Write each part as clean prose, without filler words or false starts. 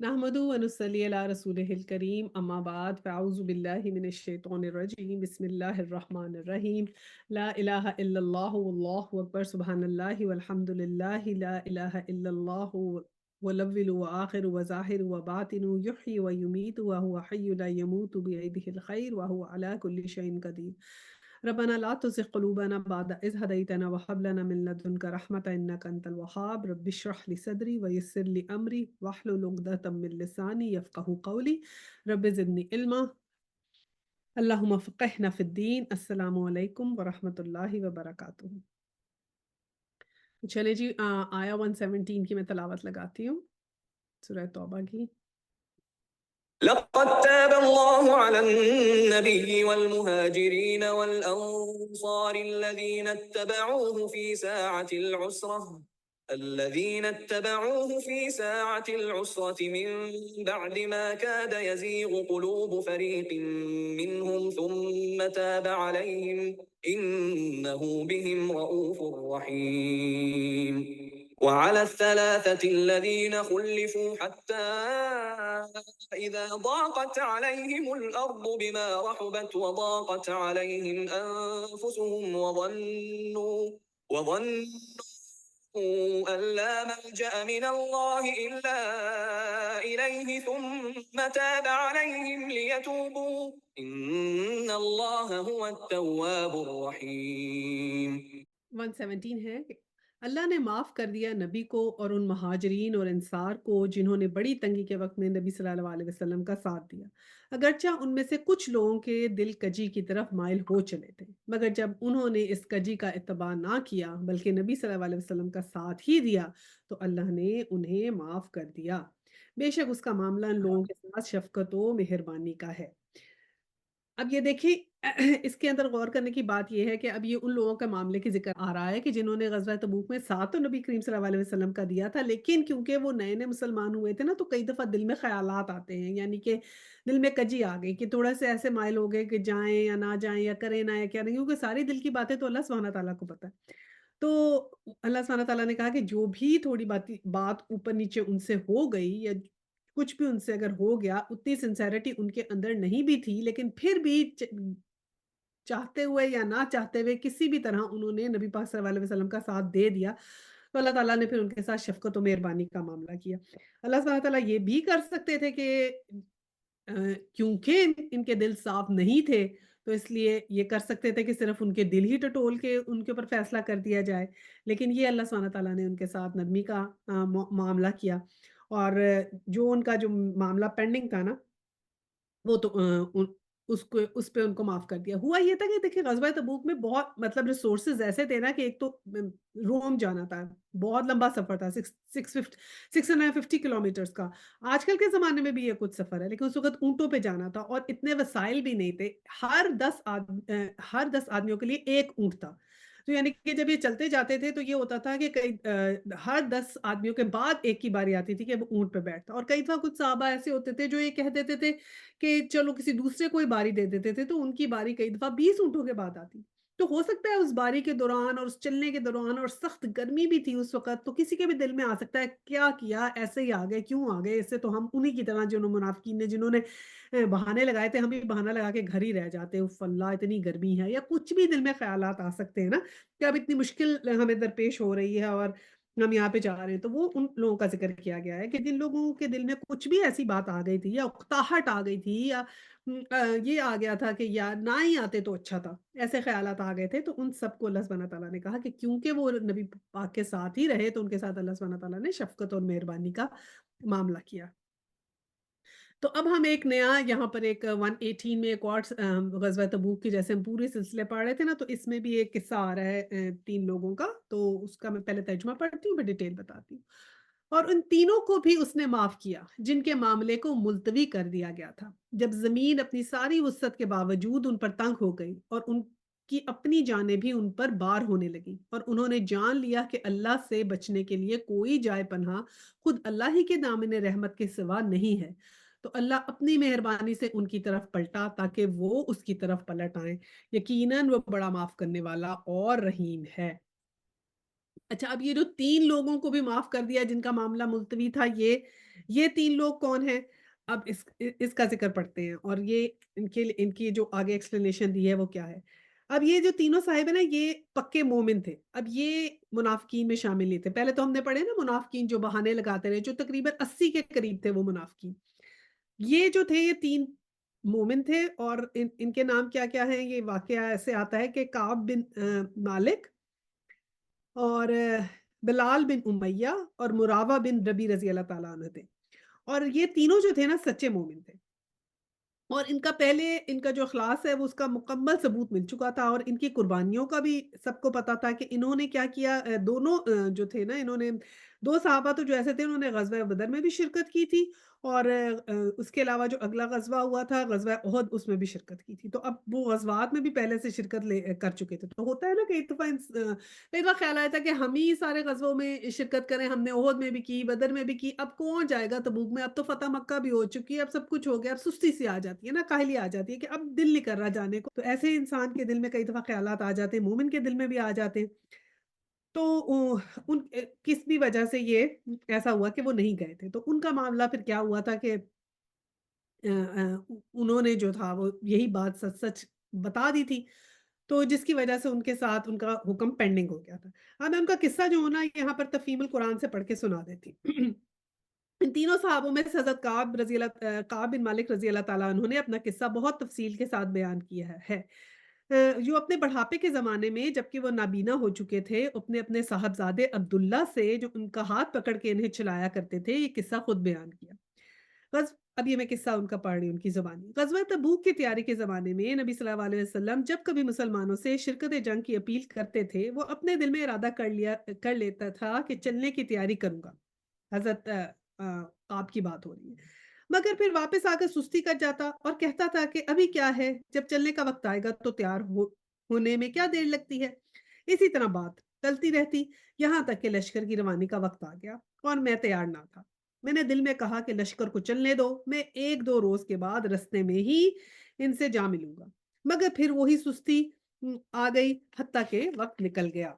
نحمدہ ونصلی علی رسولہ الکریم اما بعد فاعوذ باللہ من الشیطان الرجیم بسم اللہ الرحمن الرحیم لا الہ الا اللہ واللہ اکبر سبحان اللہ والحمد للہ لا الہ الا اللہ والاول وآخر وظاہر وباطن یحیی ویمیت وہو حی لا یموت بیدہ الخیر وہو علی کل شیء قدیر ربنا لا تزغ قلوبنا بعد إذ هديتنا وهب لنا من لدنك رحمة إنك أنت الوهاب رب اشرح لي صدري ويسر لي أمري واحلل عقدة من لساني يفقهوا قولي رب زدني علما اللهم فقهنا في الدين السلام علیکم ورحمۃ اللہ وبرکاتہ۔ چلے جی آیا 117 کی میں تلاوت لگاتی ہوں، سورہ توبہ کی۔ لقد تاب الله على النبي والمهاجرين والأنصار الذين اتبعوه في ساعة العسرة من بعد ما كاد يزيغ قلوب فريق منهم ثم تاب عليهم إنه بهم رؤوف رحيم وعلى الثلاثة الذين خلفوا حتى إذا ضاقت عليهم الأرض بما رحبت وضاقت عليهم أنفسهم وظنوا أن لا ملجأ من الله إلا إليه ثم تاب عليهم ليتوبوا إن الله هو التواب الرحيم۔ 117 ہے کہ اللہ نے معاف کر دیا نبی کو اور ان مہاجرین اور انصار کو جنہوں نے بڑی تنگی کے وقت میں نبی صلی اللہ علیہ وسلم کا ساتھ دیا، اگرچہ ان میں سے کچھ لوگوں کے دل کجی کی طرف مائل ہو چلے تھے، مگر جب انہوں نے اس کجی کا اتباع نہ کیا بلکہ نبی صلی اللہ علیہ وسلم کا ساتھ ہی دیا تو اللہ نے انہیں معاف کر دیا، بے شک اس کا معاملہ ان لوگوں کے ساتھ شفقت و مہربانی کا ہے۔ اب یہ دیکھیں اس کے اندر غور کرنے کی بات یہ ہے کہ اب یہ ان لوگوں کے معاملے کی ذکر آ رہا ہے کہ جنہوں نے غزوہ تبوک میں ساتھ تو نبی کریم صلی اللہ علیہ وسلم کا دیا تھا، لیکن کیونکہ وہ نئے نئے مسلمان ہوئے تھے نا تو کئی دفعہ دل میں خیالات آتے ہیں، یعنی کہ دل میں کجی آ گئی کہ تھوڑا سے ایسے مائل ہو گئے کہ جائیں یا نہ جائیں یا کریں نہ یا کیا نہیں، کیونکہ ساری دل کی باتیں تو اللہ سبحانہ تعالیٰ کو پتہ ہے۔ تو اللہ سبحانہ تعالیٰ نے کہا کہ جو بھی تھوڑی بات اوپر نیچے ان سے ہو گئی یا کچھ بھی ان سے اگر ہو گیا، اتنی سنسیرٹی ان کے اندر نہیں بھی تھی، لیکن پھر بھی چاہتے ہوئے یا نہ چاہتے ہوئے کسی بھی طرح انہوں نے نبی پاک صلی اللہ علیہ وسلم کا ساتھ دے دیا تو اللہ تعالیٰ نے پھر ان کے ساتھ شفقت و مہربانی کا معاملہ کیا۔ اللہ سبحانہ تعالیٰ یہ بھی کر سکتے تھے کہ کیونکہ ان کے دل صاف نہیں تھے تو اس لیے یہ کر سکتے تھے کہ صرف ان کے دل ہی ٹٹول کے ان کے اوپر فیصلہ کر دیا جائے، لیکن یہ اللہ سبحانہ تعالیٰ نے ان کے ساتھ نرمی کا معاملہ کیا، اور جو ان کا جو معاملہ پینڈنگ تھا نا وہ تو اس پہ ان کو معاف کر دیا۔ ہوا یہ تھا کہ دیکھیں غزوہ تبوک میں بہت مطلب ریسورسز ایسے تھے نا کہ ایک تو روم جانا تھا، بہت لمبا سفر تھا، 650 کلومیٹرز کا۔ آج کل کے زمانے میں بھی یہ کچھ سفر ہے، لیکن اس وقت اونٹوں پہ جانا تھا اور اتنے وسائل بھی نہیں تھے، ہر 10 آدمیوں کے لیے ایک اونٹ تھا، تو یعنی کہ جب یہ چلتے جاتے تھے تو یہ ہوتا تھا کہ ہر 10 آدمیوں کے بعد ایک کی باری آتی تھی کہ وہ اونٹ پہ بیٹھتا، اور کئی دفعہ کچھ صحابہ ایسے ہوتے تھے جو یہ کہہ دیتے تھے کہ چلو کسی دوسرے کو ہی باری دے دیتے تھے، تو ان کی باری کئی دفعہ 20 اونٹوں کے بعد آتی، تو ہو سکتا ہے اس باری کے دوران اور اس چلنے کے دوران، اور سخت گرمی بھی تھی اس وقت، تو کسی کے بھی دل میں آ سکتا ہے کیا کیا ایسے ہی آ گئے، کیوں آ گئے، اس سے تو ہم انہی کی طرح جنہوں منافقین نے جنہوں نے بہانے لگائے تھے، ہم بھی بہانہ لگا کے گھر ہی رہ جاتے، اف اللہ اتنی گرمی ہے، یا کچھ بھی دل میں خیالات آ سکتے ہیں نا کہ اب اتنی مشکل ہمیں درپیش ہو رہی ہے اور ہم یہاں پہ جا رہے ہیں، تو وہ ان لوگوں کا ذکر کیا گیا ہے کہ جن لوگوں کے دل میں کچھ بھی ایسی بات آ گئی تھی یا اکتاہٹ آ گئی تھی یا یہ آ گیا تھا کہ یار نہ ہی آتے تو اچھا تھا، ایسے خیالات آ گئے تھے، تو ان سب کو اللہ سبحانہ تعالیٰ نے کہا کہ کیونکہ وہ نبی پاک کے ساتھ ہی رہے تو ان کے ساتھ اللہ سبحانہ تعالیٰ نے شفقت اور مہربانی کا معاملہ کیا۔ تو اب ہم ایک نیا یہاں پر ایک 118 میں ایک اور غزوہ تبوک کی جیسے ہم پورے سلسلے پڑھ رہے تھے نا، تو اس میں بھی ایک قصہ آ رہا ہے 3 لوگوں کا، تو اس کا میں پہلے ترجمہ پڑھتی ہوں پھر ڈیٹیل بتاتی ہوں۔ اور ان تینوں کو بھی اس نے معاف کیا جن کے معاملے کو ملتوی کر دیا گیا تھا، جب زمین اپنی ساری وسعت کے باوجود ان پر تنگ ہو گئی اور ان کی اپنی جانیں بھی ان پر بار ہونے لگی، اور انہوں نے جان لیا کہ اللہ سے بچنے کے لیے کوئی جائے پناہ خود اللہ ہی کے دامن رحمت کے سوا نہیں ہے، تو اللہ اپنی مہربانی سے ان کی طرف پلٹا تاکہ وہ اس کی طرف پلٹ آئیں، یقیناً وہ بڑا معاف کرنے والا اور رحیم ہے۔ اچھا، اب یہ جو 3 لوگوں کو بھی معاف کر دیا جن کا معاملہ ملتوی تھا، یہ یہ 3 لوگ کون ہیں؟ اب اس کا ذکر پڑھتے ہیں، اور یہ ان کی جو آگے ایکسپلینیشن دی ہے وہ کیا ہے۔ اب یہ جو تینوں صاحب ہیں نا، یہ پکے مومن تھے، اب یہ منافقین میں شامل نہیں تھے۔ پہلے تو ہم نے پڑھے نا منافقین جو بہانے لگاتے رہے، جو تقریباً 80 کے قریب تھے وہ منافقین۔ یہ جو تھے یہ 3 مومن تھے، اور ان کے نام کیا-کیا ہیں؟ یہ واقعہ ایسے آتا ہے کہ کعب بن مالک، اور بلال بن امیہ، اور مراوہ بن ربی رضی اللہ تعالیٰ عنہ تھے، اور یہ تینوں جو تھے نا سچے مومن تھے، اور ان کا پہلے ان کا جو اخلاص ہے وہ اس کا مکمل ثبوت مل چکا تھا، اور ان کی قربانیوں کا بھی سب کو پتا تھا کہ انہوں نے کیا کیا۔ دونوں جو تھے نا، انہوں نے 2 صحابہ تو جو ایسے تھے، انہوں نے غزوہ بدر میں بھی شرکت کی تھی، اور اس کے علاوہ جو اگلا غزوہ ہوا تھا غزوہ احد، اس میں بھی شرکت کی تھی۔ تو اب وہ غزوات میں بھی پہلے سے شرکت کر چکے تھے، تو ہوتا ہے نا کہ ایک دفعہ کئی دفعہ خیال آیا تھا کہ ہم ہی سارے غزووں میں شرکت کریں، ہم نے احد میں بھی کی، بدر میں بھی کی، اب کون جائے گا تبوک میں؟ اب تو فتح مکہ بھی ہو چکی ہے، اب سب کچھ ہو گیا، اب سستی سی آ جاتی ہے نا، کاہلی آ جاتی ہے کہ اب دل نہیں کر رہا جانے کو۔ تو ایسے ہی انسان کے دل میں کئی دفعہ خیالات آ جاتے ہیں، مومن کے دل میں بھی آ جاتے ہیں۔ تو ان کس بھی وجہ سے یہ ایسا ہوا کہ وہ نہیں گئے تھے۔ تو ان کا معاملہ پھر کیا ہوا تھا کہ انہوں نے جو تھا وہ یہی بات سچ سچ بتا دی تھی، تو جس کی وجہ سے ان کے ساتھ ان کا حکم پینڈنگ ہو گیا تھا۔ اب میں ان کا قصہ جو ہونا یہاں پر تفہیم القرآن سے پڑھ کے سنا دیتی ہوں۔ ان تینوں صحابوں میں سے حضرت کعب بن مالک رضی اللہ تعالیٰ عنہ نے اپنا قصہ بہت تفصیل کے ساتھ بیان کیا ہے۔ جو اپنے بڑھاپے کے زمانے میں جبکہ وہ نابینا ہو چکے تھے، اپنے اپنے صاحبزادے عبداللہ سے جو ان کا ہاتھ پکڑ کے انہیں چلایا کرتے تھے، یہ قصہ خود بیان کیا۔ اب یہ میں قصہ ان کا پڑھ رہی ہوں، ان کی زبانی۔ غزوہ تبوک کی تیاری کے زمانے میں نبی صلی اللہ علیہ وسلم جب کبھی مسلمانوں سے شرکت جنگ کی اپیل کرتے تھے، وہ اپنے دل میں ارادہ کر لیتا تھا کہ چلنے کی تیاری کروں گا۔ حضرت آپ کی بات ہو رہی ہے، مگر پھر واپس آ کر سستی کر جاتا اور کہتا تھا کہ ابھی کیا ہے، جب چلنے کا وقت آئے گا تو ہونے میں کیا دیر لگتی ہے۔ اسی طرح بات چلتی رہتی، یہاں تک کہ لشکر کی روانی کا وقت آ گیا اور میں تیار نہ تھا۔ میں نے دل میں کہا کہ لشکر کو چلنے دو، میں 1-2 روز کے بعد رستے میں ہی ان سے جا ملوں گا، مگر پھر وہی سستی آ گئی، حتیٰ کہ وقت نکل گیا۔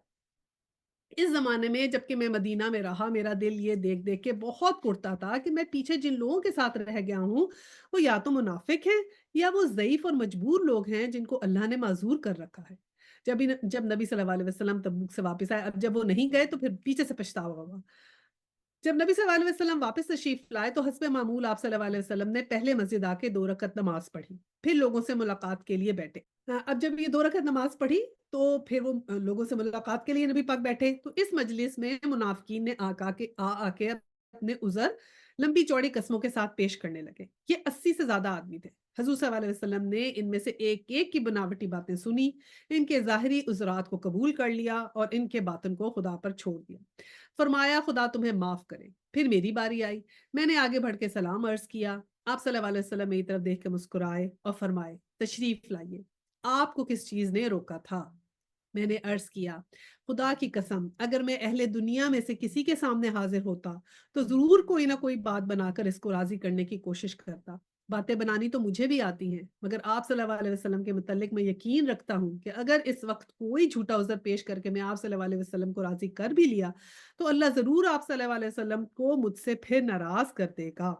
اس زمانے میں جبکہ میں مدینہ میں رہا، میرا دل یہ دیکھ دیکھ کے بہت کرتا تھا کہ میں پیچھے جن لوگوں کے ساتھ رہ گیا ہوں، وہ یا تو منافق ہیں یا وہ ضعیف اور مجبور لوگ ہیں جن کو اللہ نے معذور کر رکھا ہے۔ جب نبی صلی اللہ علیہ وسلم تبوک سے واپس آئے، اب جب وہ نہیں گئے تو پھر پیچھے سے پچھتاوا ہوا۔ جب نبی صلی اللہ علیہ وسلم واپس تشریف لائے تو حسب معمول آپ صلی اللہ علیہ وسلم نے پہلے مسجد آ کے 2 رکعت نماز پڑھی، پھر لوگوں سے ملاقات کے لیے بیٹھے۔ اب جب یہ 2 رکعت نماز پڑھی تو پھر وہ لوگوں سے ملاقات کے لیے نبی پاک بیٹھے، تو اس مجلس میں منافقین نے آ کے اپنے عذر لمبی چوڑی قسموں کے ساتھ پیش کرنے لگے۔ یہ 80 سے زیادہ آدمی تھے۔ حضور صلی اللہ علیہ وسلم نے ان میں سے ایک ایک کی بناوٹی باتیں سنی، ان کے ظاہری عذرات کو قبول کر لیا اور ان کے باطن کو خدا پر چھوڑ دیا۔ فرمایا خدا تمہیں معاف کرے۔ پھر میری باری آئی، میں نے آگے بڑھ کے سلام عرض کیا۔ آپ صلی اللہ علیہ وسلم میری طرف دیکھ کے مسکرائے اور فرمائے تشریف لائیے، آپ کو کس چیز نے روکا تھا؟ میں نے عرض کیا خدا کی قسم اگر میں اہل دنیا میں سے کسی کے سامنے حاضر ہوتا تو ضرور کوئی نہ کوئی بات بنا کر اس کو راضی کرنے کی کوشش کرتا۔ باتیں بنانی تو مجھے بھی آتی ہیں، مگر آپ صلی اللہ علیہ وسلم کے متعلق میں یقین رکھتا ہوں کہ اگر اس وقت کوئی جھوٹا عذر پیش کر کے میں آپ صلی اللہ علیہ وسلم کو راضی کر بھی لیا تو اللہ ضرور آپ صلی اللہ علیہ وسلم کو مجھ سے پھر ناراض کر دے گا۔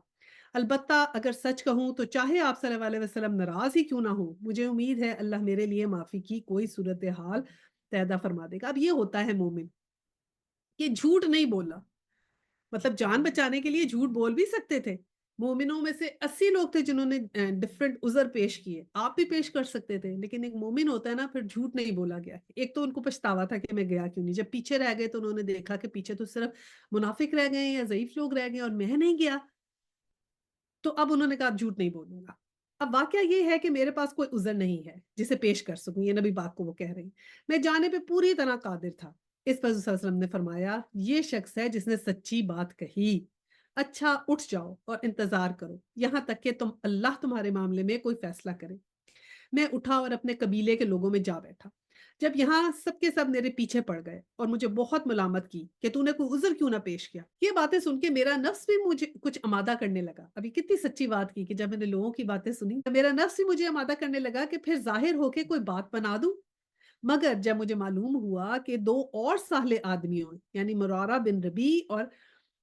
البتہ اگر سچ کہوں تو چاہے آپ صلی اللہ علیہ وسلم ناراض ہی کیوں نہ ہو، مجھے امید ہے اللہ میرے لیے معافی کی کوئی صورتحال پیدا فرما دے گا۔ اب یہ ہوتا ہے مومن کہ جھوٹ نہیں بولا، مطلب جان بچانے کے لیے جھوٹ بول بھی سکتے تھے۔ مومنوں میں سے 80 لوگ تھے جنہوں نے ڈفرنٹ عذر پیش کیے، آپ بھی پیش کر سکتے تھے، لیکن ایک مومن ہوتا ہے نا، پھر جھوٹ نہیں بولا گیا۔ ایک تو ان کو پچھتاوا تھا کہ میں گیا کیوں نہیں، جب پیچھے رہ گئے تو انہوں نے دیکھا کہ پیچھے تو صرف منافق رہ گئے ہیں یا ضعیف لوگ رہ گئے اور میں نہیں گیا، تو اب انہوں نے کہا اب جھوٹ نہیں بولوں گا۔ اب واقعہ یہ ہے کہ میرے پاس کوئی عذر نہیں ہے جسے پیش کر سکوں، یہ نبی پاک کو وہ کہہ رہی ہیں۔ میں جانے پہ پوری طرح قادر تھا۔ اس پر حضور صلی اللہ علیہ وسلم نے فرمایا یہ شخص ہے جس نے سچی بات کہی، اچھا اٹھ جاؤ اور انتظار کرو یہاں تک کہ اللہ تمہارے معاملے میں کوئی فیصلہ کرے۔ میں اٹھا اور اپنے قبیلے کے لوگوں میں جا بیٹھا۔ جب یہاں سب کے سب میرے پیچھے پڑ گئے اور مجھے بہت ملامت کی کہ تو نے کوئی عذر کیوں نہ پیش کیا، یہ باتیں سن کے میرا نفس بھی مجھے کچھ آمادہ کرنے لگا۔ ابھی کتنی سچی بات کی کہ جب میں نے لوگوں کی باتیں سنی میرا نفس بھی مجھے آمادہ کرنے لگا کہ پھر ظاہر ہو کے کوئی بات بنا دوں، مگر جب مجھے معلوم ہوا کہ 2 اور ساحلے آدمیوں یعنی مرارہ بن ربی اور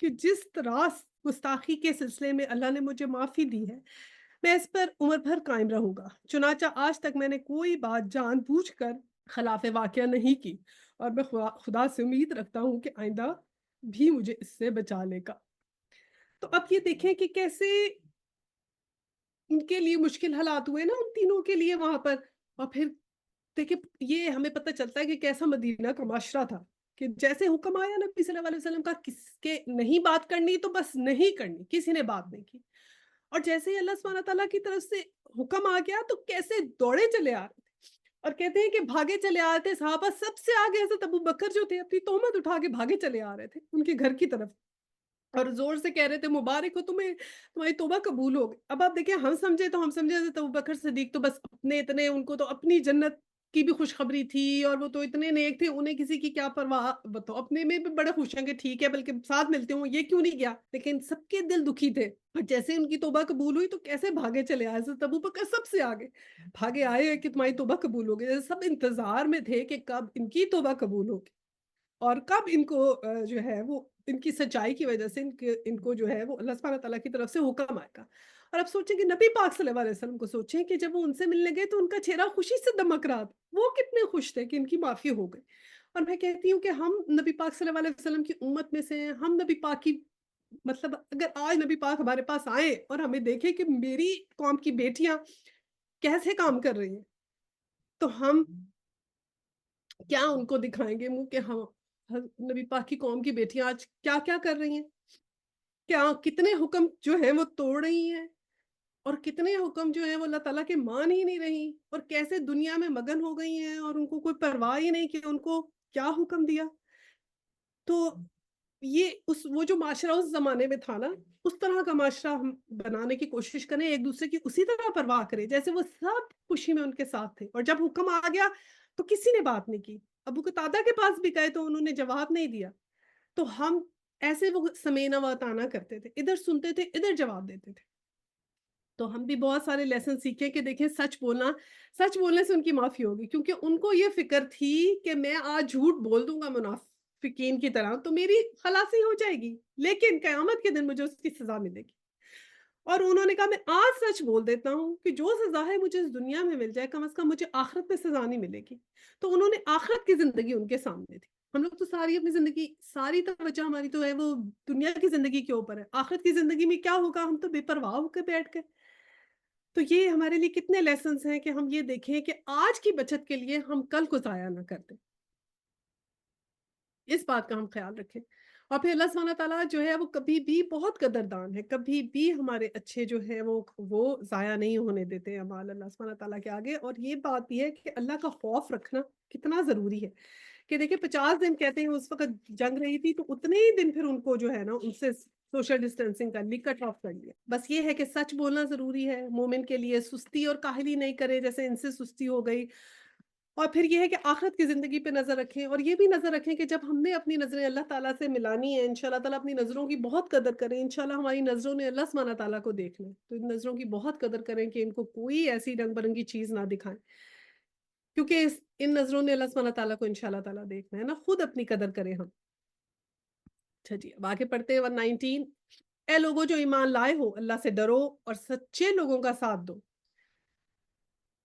کہ جس طرح گستاخی کے سلسلے میں اللہ نے مجھے معافی دی ہے، میں اس پر عمر بھر قائم رہوں گا۔ چنانچہ آج تک میں نے کوئی بات جان بوجھ کر خلاف واقعہ نہیں کی، اور میں خدا سے امید رکھتا ہوں کہ آئندہ بھی مجھے اس سے بچا لے گا۔ تو اب یہ دیکھیں کہ کیسے ان کے لیے مشکل حالات ہوئے نا ان تینوں کے لیے وہاں پر، اور پھر دیکھیں یہ ہمیں پتہ چلتا ہے کہ کیسا مدینہ کا معاشرہ تھا، کہ جیسے حکم آیا نبی صلی اللہ علیہ وسلم کا کس کے نہیں بات کرنی تو بس نہیں کرنی، کسی نے بات نہیں کی، اور جیسے ہی اللہ سبحانہ تعالیٰ کی طرف سے حکم آ گیا تو کیسے دوڑے چلے آ رہے تھے، اور کہتے ہیں کہ بھاگے چلے آ رہے تھے صحابہ سب سے آگے حضرت ابو بکر جو تھے اپنی تہمت اٹھا کے بھاگے چلے آ رہے تھے ان کے گھر کی طرف، اور زور سے کہہ رہے تھے مبارک ہو تمہیں، تمہاری توبہ قبول ہو گئی۔ اب آپ دیکھیں ہم سمجھے تو ہم سمجھے حضرت ابوبکر صدیق تو بس اپنے اتنے ان کو تو اپنی جنت کی بھی خوشخبری تھی، اور وہ تو اتنے نیک تھے انہیں کسی کی کیا پرواہ، وہ تو اپنے میں بھی بڑے خوش ہیں کہ ٹھیک ہے بلکہ ساتھ ملتے ہوں یہ کیوں نہیں گیا، لیکن سب کے دل دکھی تھے، اور جیسے ان کی توبہ قبول ہوئی تو کیسے بھاگے چلے آئے حضرت ابوبکر سب سے آگے بھاگے آئے کہ تمہاری توبہ قبول ہو گئی، سب انتظار میں تھے کہ کب ان کی توبہ قبول ہوگی، اور کب ان کو جو ہے وہ ان کی سچائی کی وجہ سے ان کو جو ہے وہ اللہ سبحانہ تعالیٰ کی طرف سے حکم آئے گا۔ اور اب سوچیں کہ نبی پاک صلی اللہ علیہ وسلم کو سوچیں کہ جب وہ ان سے ملنے گئے تو ان کا چہرہ خوشی سے دمک رہا تھا، وہ کتنے خوش تھے کہ ان کی معافی ہو گئی۔ اور میں کہتی ہوں کہ ہم نبی پاک صلی اللہ علیہ وسلم کی امت میں سے ہیں، ہم نبی پاک کی مطلب اگر آج نبی پاک ہمارے پاس آئیں اور ہمیں دیکھیں کہ میری قوم کی بیٹیاں کیسے کام کر رہی ہیں، تو ہم کیا ان کو دکھائیں گے منہ کہ ہاں نبی پاک کی قوم کی بیٹیاں آج کیا کیا کر رہی ہیں، کیا کتنے حکم جو ہیں وہ توڑ رہی ہیں، اور کتنے حکم جو ہیں وہ اللہ تعالیٰ کے مان ہی نہیں رہی، اور کیسے دنیا میں مگن ہو گئی ہیں اور ان کو کوئی پرواہ ہی نہیں کہ ان کو کیا حکم دیا۔ تو یہ وہ جو معاشرہ اس زمانے میں تھا نا، اس طرح کا معاشرہ ہم بنانے کی کوشش کریں، ایک دوسرے کی اسی طرح پرواہ کریں جیسے وہ سب خوشی میں ان کے ساتھ تھے، اور جب حکم آ گیا تو کسی نے بات نہیں کی، ابو قتادہ کے پاس بھی گئے تو انہوں نے جواب نہیں دیا، تو ہم ایسے وہ سمینا و تانا کرتے تھے، ادھر سنتے تھے ادھر جواب دیتے تھے، تو ہم بھی بہت سارے لیسن سیکھیں کہ دیکھیں سچ بولنے سے ان کی معافی ہوگی، کیونکہ ان کو یہ فکر تھی کہ میں آج جھوٹ بول دوں گا منافقین کی طرح تو میری خلاصی ہو جائے گی، لیکن قیامت کے دن مجھے اس کی سزا ملے گی، اور انہوں نے کہا میں آج سچ بول دیتا ہوں کہ جو سزا ہے مجھے اس دنیا میں مل جائے کم از کم مجھے آخرت میں سزا نہیں ملے گی، تو انہوں نے آخرت کی زندگی ان کے سامنے تھی، ہم لوگ تو ساری اپنی زندگی ساری توجہ ہماری تو ہے وہ دنیا کی زندگی کے اوپر ہے، آخرت کی زندگی میں کیا ہوگا ہم تو بے پرواہ ہو کے بیٹھ گئے، تو یہ ہمارے لیے کتنے لیسنز ہیں کہ ہم یہ دیکھیں کہ آج کی بچت کے لیے ہم کل کو ضائع نہ کر دیں، اس بات کا ہم خیال رکھیں، اور پھر اللہ سبحانہ تعالیٰ جو ہے وہ کبھی بھی بہت قدردان ہے، کبھی بھی ہمارے اچھے جو ہے وہ ضائع نہیں ہونے دیتے اعمال اللہ سبحانہ تعالیٰ کے آگے، اور یہ بات بھی ہے کہ اللہ کا خوف رکھنا کتنا ضروری ہے، کہ دیکھیں 50 دن کہتے ہیں اس وقت جنگ رہی تھی تو اتنے ہی دن پھر ان کو جو ہے نا ان سے سوشل ڈسٹینسنگ کا کٹ آف کر لیا، بس یہ ہے کہ سچ بولنا ضروری ہے مومن کے لیے، سستی اور کاہلی نہیں کرے جیسے ان سے سستی ہو گئی، اور پھر یہ ہے کہ آخرت کی زندگی پہ نظر رکھیں، اور یہ بھی نظر رکھیں کہ جب ہم نے اپنی نظریں اللہ تعالیٰ سے ملانی ہے انشاءاللہ تعالیٰ اپنی نظروں کی بہت قدر کریں، انشاءاللہ ہماری نظروں نے اللہ سبحانہ تعالیٰ کو دیکھنا ہے تو ان نظروں کی بہت قدر کریں کہ ان کو کوئی ایسی رنگ برنگی چیز نہ دکھائیں، کیونکہ ان نظروں نے اللہ سبحانہ تعالیٰ کو انشاءاللہ تعالیٰ دیکھنا ہے نا، خود اپنی قدر کریں ہم۔ اچھا جی اب آگے پڑھتے ہیں 119، اے لوگوں جو ایمان لائے ہو اللہ سے ڈرو اور سچے لوگوں کا ساتھ دو،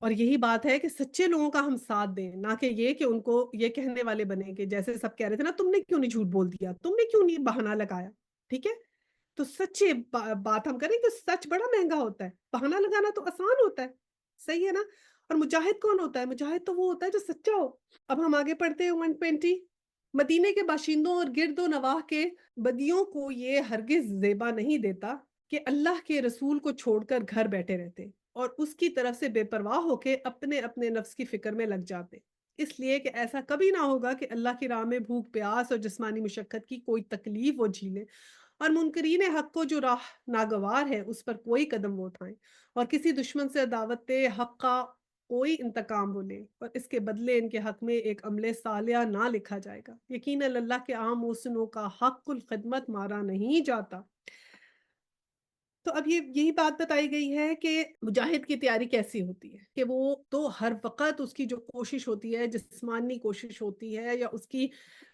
اور یہی بات ہے کہ سچے لوگوں کا ہم ساتھ دیں، نہ کہ یہ کہ ان کو یہ کہنے والے بنے کہ جیسے سب کہہ رہے تھے نا تم نے کیوں نہیں جھوٹ بول دیا، تم نے کیوں نہیں بہانہ لگایا، ٹھیک ہے، تو سچے بات ہم کریں کہ سچ بڑا مہنگا ہوتا ہے، بہانہ لگانا تو آسان ہوتا ہے، صحیح ہے نا، اور مجاہد کون ہوتا ہے، مجاہد تو وہ ہوتا ہے جو سچا ہو۔ اب ہم آگے پڑھتے ہیں 120، مدینے کے باشندوں اور گرد و نواح کے بدیوں کو یہ ہرگز زیبا نہیں دیتا کہ اللہ کے رسول کو چھوڑ کر گھر بیٹھے رہتے اور اس کی طرف سے بے پرواہ ہو کے اپنے اپنے نفس کی فکر میں لگ جاتے، اس لیے کہ ایسا کبھی نہ ہوگا کہ اللہ کی راہ میں بھوک پیاس اور جسمانی مشقت کی کوئی تکلیف وہ جھیلیں، اور منکرین حق کو جو راہ ناگوار ہے اس پر کوئی قدم وہ اٹھائیں، اور کسی دشمن سے دعوت حق کا کوئی انتقام وہ لے، اور اس کے بدلے ان کے حق میں ایک عمل صالحہ نہ لکھا جائے گا، یقیناً اللہ کے عام محسنوں کا حق الخدمت مارا نہیں جاتا۔ تو اب یہی بات بتائی گئی ہے کہ مجاہد کی تیاری کیسی ہوتی ہے، کہ وہ تو ہر وقت اس کی جو کوشش ہوتی ہے جسمانی کوشش ہوتی ہے یا اس کی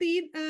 3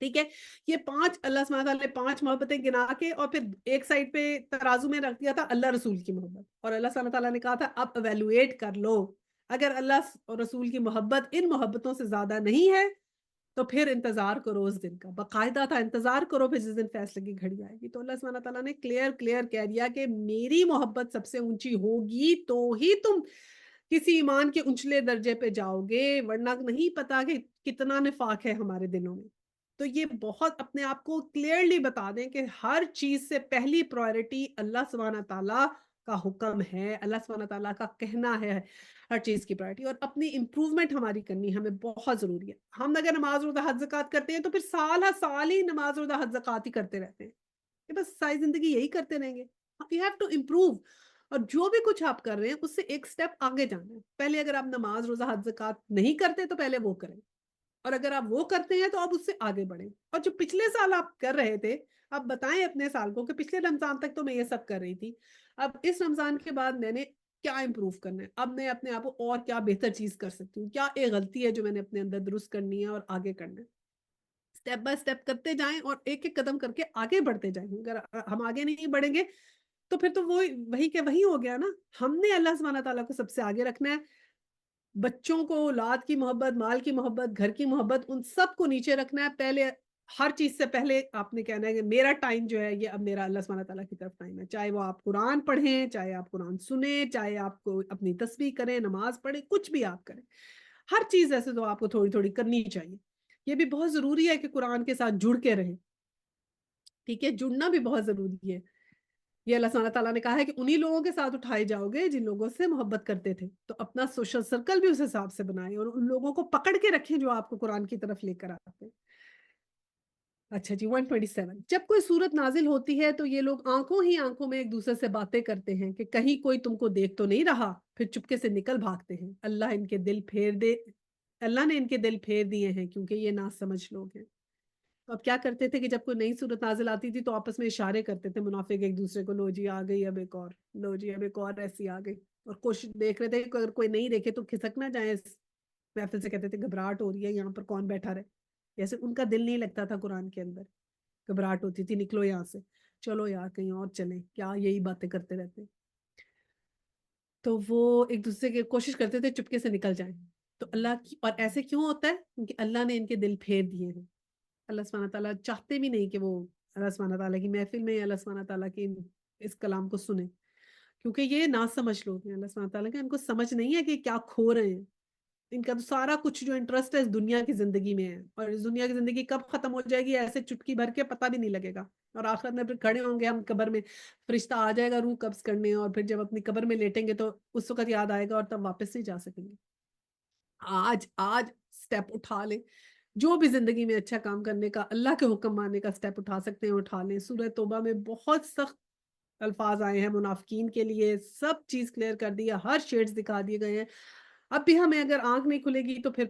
ٹھیک ہے؟ یہ 5 اللہ سبحانہ تعالیٰ نے 5 محبتیں گنا کے اور پھر ایک سائڈ پہ ترازو میں رکھ دیا تھا اللہ رسول کی محبت، اور اللہ سبحانہ تعالیٰ نے کہا تھا اب ایویلویٹ کر لو، اگر اللہ اور رسول کی محبت ان محبتوں سے زیادہ نہیں ہے تو پھر انتظار کرو اس دن کا، باقاعدہ تھا انتظار کرو پھر جس دن فیصلے کی گھڑی آئے گی۔ تو اللہ سبحانہ تعالیٰ نے کلیئر کہہ دیا کہ میری محبت سب سے اونچی ہوگی تو ہی تم کسی ایمان کے اونچلے درجے پہ جاؤ گے، ورنہ نہیں پتا کہ کتنا نفاق ہے ہمارے دلوں میں۔ تو یہ بہت اپنے آپ کو کلیئرلی بتا دیں کہ ہر چیز سے پہلی پرائرٹی اللہ سبحانہ تعالیٰ کا حکم ہے، اللہ سبحانہ تعالیٰ کا کہنا ہے ہر چیز کی پرائرٹی، اور اپنی امپروومنٹ ہماری کرنی ہمیں بہت ضروری ہے۔ ہم اگر نماز روزہ حج زکوٰۃ کرتے ہیں تو پھر سال ہر سال ہی نماز روزہ حج زکوٰۃ ہی کرتے رہتے ہیں، کہ بس ساری زندگی یہی کرتے رہیں گے؟ یو ہیو ٹو امپروو، اور جو بھی کچھ آپ کر رہے ہیں اس سے ایک سٹیپ آگے جانا ہے۔ پہلے اگر آپ نماز روزہ حج زکوٰۃ نہیں کرتے تو پہلے وہ کریں، اور اگر آپ وہ کرتے ہیں تو آپ اس سے آگے بڑھیں، اور جو پچھلے سال آپ کر رہے تھے آپ بتائیں اپنے سال کو کہ پچھلے رمضان تک تو میں یہ سب کر رہی تھی، اب اس رمضان کے بعد میں نے کیا امپروو کرنا ہے، اب میں اپنے آپ کو اور کیا بہتر چیز کر سکتی ہوں، کیا ایک غلطی ہے جو میں نے اپنے اندر درست کرنی ہے اور آگے کرنا ہے۔ اسٹیپ بائی اسٹیپ کرتے جائیں اور ایک ایک قدم کر کے آگے بڑھتے جائیں، اگر ہم آگے نہیں بڑھیں گے تو پھر تو وہی کہ وہی ہو گیا نا۔ ہم نے اللہ سبحانہ تعالیٰ کو سب سے آگے رکھنا ہے، بچوں کو، اولاد کی محبت، مال کی محبت، گھر کی محبت، ان سب کو نیچے رکھنا ہے۔ پہلے ہر چیز سے پہلے آپ نے کہنا ہے کہ میرا ٹائم جو ہے یہ اب میرا اللہ سبحانہ تعالیٰ کی طرف ٹائم ہے، چاہے وہ آپ قرآن پڑھیں، چاہے آپ قرآن سنیں، چاہے آپ کو اپنی تسبیح کریں، نماز پڑھیں، کچھ بھی آپ کریں، ہر چیز ایسے تو آپ کو تھوڑی تھوڑی کرنی چاہیے۔ یہ بھی بہت ضروری ہے کہ قرآن کے ساتھ جڑ کے رہیں، ٹھیک ہے؟ جڑنا بھی بہت ضروری ہے۔ یہ اللہ سبحانہ تعالیٰ نے کہا ہے کہ انہی لوگوں کے ساتھ اٹھائے جاؤ گے جن لوگوں سے محبت کرتے تھے، تو اپنا سوشل سرکل بھی اس حساب سے بنائیں اور ان لوگوں کو پکڑ کے رکھیں جو آپ کو قرآن کی طرف لے کر آتے ہیں۔ اچھا جی، 127 جب کوئی صورت نازل ہوتی ہے تو یہ لوگ آنکھوں ہی آنکھوں میں ایک دوسرے سے باتیں کرتے ہیں کہ کہیں کوئی تم کو دیکھ تو نہیں رہا، پھر چپکے سے نکل بھاگتے ہیں۔ اللہ نے ان کے دل پھیر دیے ہیں کیونکہ یہ نہ سمجھ لوگ ہیں۔ تو اب کیا کرتے تھے کہ جب کوئی نئی صورت نازل آتی تھی تو آپس میں اشارے کرتے تھے منافق ایک دوسرے کو، لو جی آ گئی اب ایک اور، لو جی اب ایک اور ایسی آ گئی، اور کوشش دیکھ رہے تھے کہ اگر کوئی نہیں دیکھے تو کھسک نہ جائیں اس محفل سے، کہتے تھے گھبراہٹ ہو رہی ہے یہاں پر کون بیٹھا رہے، جیسے ان کا دل نہیں لگتا تھا قرآن کے اندر، گھبراہٹ ہوتی تھی نکلو یہاں سے، چلو یار کہیں اور چلیں، کیا یہی باتیں کرتے رہتے، تو وہ ایک دوسرے کی کوشش کرتے تھے چپکے سے نکل جائیں۔ تو اللہ کی، اور ایسے کیوں ہوتا ہے کیونکہ اللہ نے ان کے دل پھیر دیے ہیں۔ اللہ سبحانہ تعالیٰ چاہتے بھی نہیں کہ وہ اللہ سبحانہ تعالیٰ کی محفل میں اللہ سبحانہ تعالیٰ کی اس کلام کو سنیں، کیونکہ یہ نہ سمجھ لوگ ہیں اللہ سبحانہ تعالیٰ کے، ان کو سمجھ نہیں ہے کہ کیا کھو رہے ہیں، ان کا تو سارا کچھ جو انٹرسٹ ہے اس دنیا کی زندگی میں ہے، اور اس دنیا کی زندگی کب ختم ہو جائے گی ایسے چٹکی بھر کے پتہ بھی نہیں لگے گا، اور آخرت میں پھر کھڑے ہوں گے ہم قبر میں، فرشتہ آ جائے گا روح قبض کرنے، اور پھر جب اپنی قبر میں لیٹیں گے تو اس وقت یاد آئے گا اور تب واپس نہیں جا سکیں گے۔ آج آج سٹیپ اٹھا لیں، جو بھی زندگی میں اچھا کام کرنے کا، اللہ کے حکم ماننے کا سٹیپ اٹھا سکتے ہیں اٹھا لیں۔ سورہ توبہ میں بہت سخت الفاظ آئے ہیں منافقین کے لیے، سب چیز کلیئر کر دی ہے، ہر شیڈز دکھا دیے گئے ہیں۔ اب بھی ہمیں اگر آنکھ نہیں کھلے گی تو پھر